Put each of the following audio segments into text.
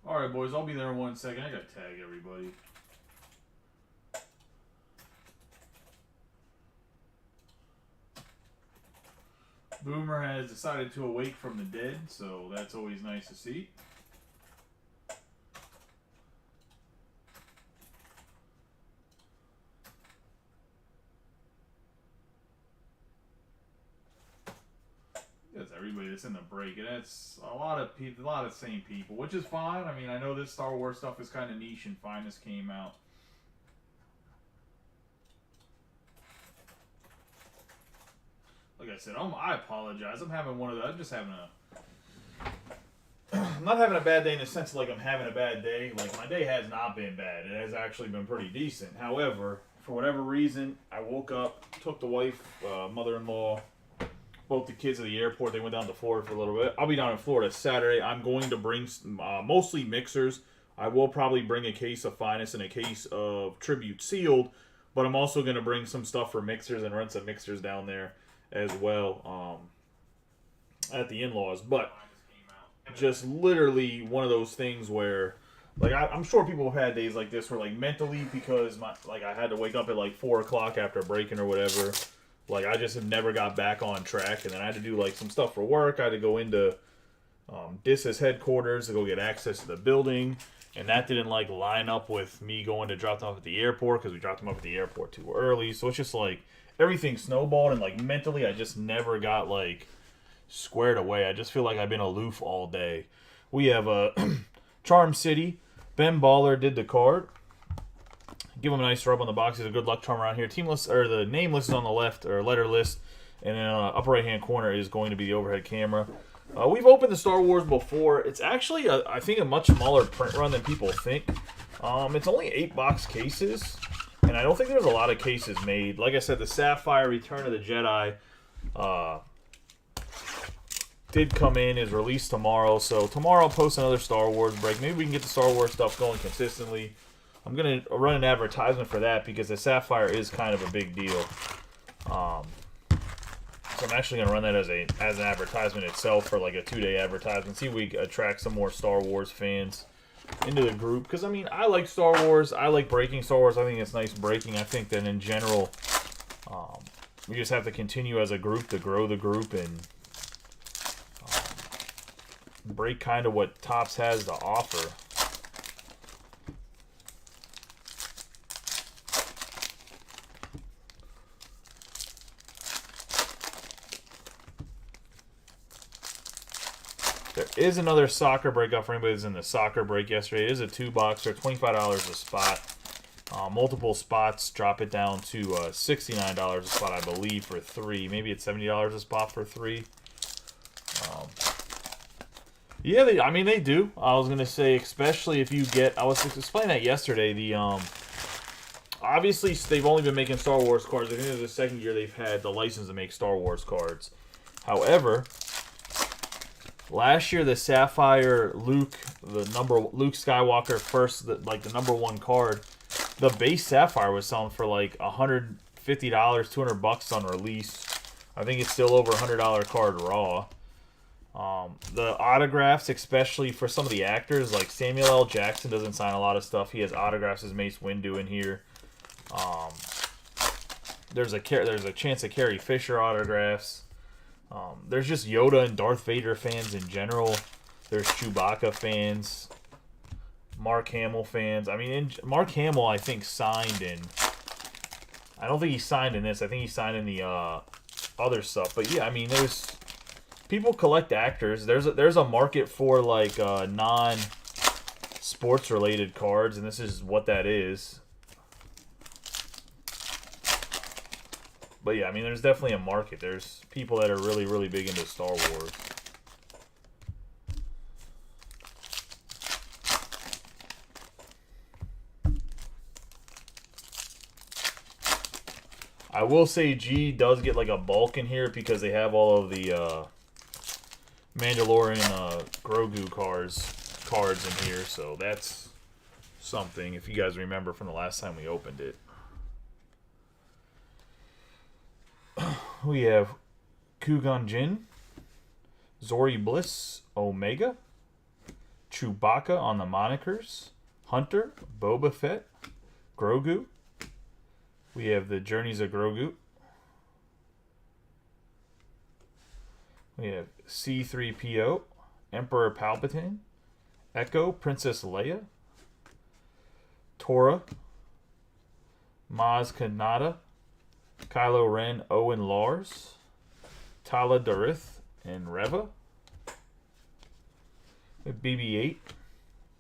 All right, boys. I'll be there in 1 second. I gotta tag everybody. Boomer has decided to awake from the dead, so that's always nice to see. That's everybody that's in the break, and that's a lot of people, a lot of same people, which is fine. I mean, I know this Star Wars stuff is kind of niche, and Finest came out. Like I said, I apologize. I'm having one of those. I'm just having a. I'm not having a bad day in the sense of like I'm having a bad day. Like my day has not been bad. It has actually been pretty decent. However, for whatever reason, I woke up, took the wife, mother-in-law, both the kids to the airport. They went down to Florida for a little bit. I'll be down in Florida Saturday. I'm going to bring mostly mixers. I will probably bring a case of Finest and a case of Tribute Sealed, but I'm also going to bring some stuff for mixers and rent some mixers down there as well at the in-laws. But just literally one of those things where, like, I'm sure people have had days like this where, like, mentally, because I had to wake up at like 4 o'clock after breaking or whatever. Like, I just have never got back on track, and then I had to do like some stuff for work. I had to go into DIS's headquarters to go get access to the building, and that didn't like line up with me going to drop them off at the airport because we dropped them off at the airport too early. So it's just like everything snowballed, and like mentally, I just never got like squared away. I just feel like I've been aloof all day. We have a Charm City. Ben Baller did the card. Give him a nice rub on the box. He's a good luck charm around here. Team list, or the name list is on the left, or letter list, and then upper right hand corner is going to be the overhead camera. We've opened the Star Wars before. It's actually, I think, a much smaller print run than people think. It's only 8-box cases, and I don't think there's a lot of cases made. Like I said, the Sapphire Return of the Jedi did come in, is released tomorrow. So tomorrow I'll post another Star Wars break. Maybe we can get the Star Wars stuff going consistently. I'm going to run an advertisement for that because the Sapphire is kind of a big deal. So I'm actually going to run that as an advertisement itself for like a 2-day advertisement. See if we attract some more Star Wars fans into the group. Because, I mean, I like Star Wars. I like breaking Star Wars. I think it's nice breaking. I think that in general, we just have to continue as a group to grow the group and break kind of what Topps has to offer. There is another soccer break up for anybody who's in the soccer break yesterday. It is a 2-boxer, $25 a spot. Multiple spots drop it down to $69 a spot, I believe, for 3. Maybe it's $70 a spot for 3. Yeah, they do. I was gonna say, especially if you get. I was explaining that yesterday. The obviously they've only been making Star Wars cards. I think this is the second year they've had the license to make Star Wars cards. However, last year the Sapphire Luke Skywalker first, the number 1 card, the base Sapphire was selling for like $150, $200 on release. I think it's still over $100 card raw. The autographs, especially for some of the actors, like Samuel L. Jackson doesn't sign a lot of stuff. He has autographs as Mace Windu in here. There's a chance of Carrie Fisher autographs. There's just Yoda and Darth Vader fans in general. There's Chewbacca fans. Mark Hamill fans. I mean, Mark Hamill, I think, signed in. I don't think he signed in this. I think he signed in the other stuff. But yeah, I mean, there's people collect actors. There's a market for like non-sports related cards, and this is what that is. But yeah, I mean, there's definitely a market. There's people that are really, really big into Star Wars. I will say G does get like a bulk in here because they have all of the Mandalorian Grogu cards in here, so that's something if you guys remember from the last time we opened it. We have Qui-Gon Jinn, Zori Bliss, Omega, Chewbacca on the monikers. Hunter, Boba Fett, Grogu. We have the Journeys of Grogu. We have C-3PO, Emperor Palpatine, Echo, Princess Leia, Tora, Maz Kanata, Kylo Ren, Owen Lars, Tala Darith, and Reva. BB-8,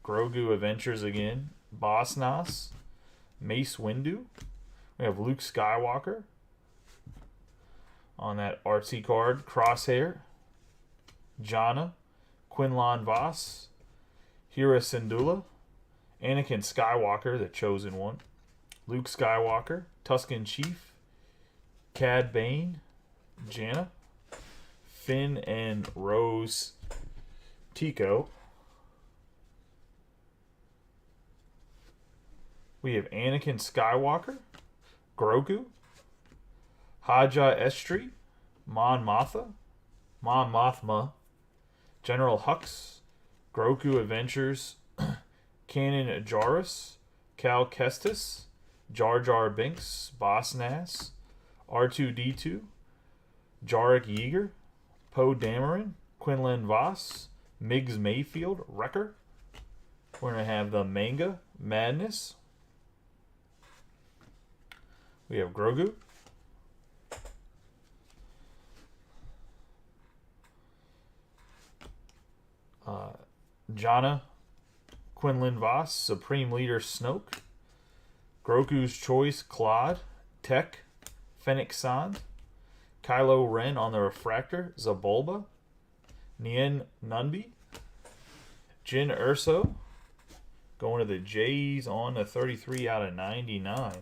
Grogu Adventures again, Boss Nass, Mace Windu. We have Luke Skywalker on that artsy card, Crosshair, Janna, Quinlan Vos, Hera Syndulla, Anakin Skywalker, the Chosen One, Luke Skywalker, Tusken Chief, Cad Bane, Janna, Finn and Rose Tico. We have Anakin Skywalker, Grogu, Haja Estri, Mon Mothma, General Hux, Grogu Adventures, Kanan Jarrus, Cal Kestis, Jar Jar Binks, Boss Nass, R2-D2, Jarek Yeager, Poe Dameron, Quinlan Vos, Miggs Mayfield, Wrecker. We're going to have the Manga Madness. We have Grogu. Janna, Quinlan Vos, Supreme Leader Snoke, Grogu's Choice Claude, Tech, Fennec Sand, Kylo Ren on the Refractor, Zabulba, Nien Nunbi, Jyn Erso, going to the Jays on the 33 out of 99.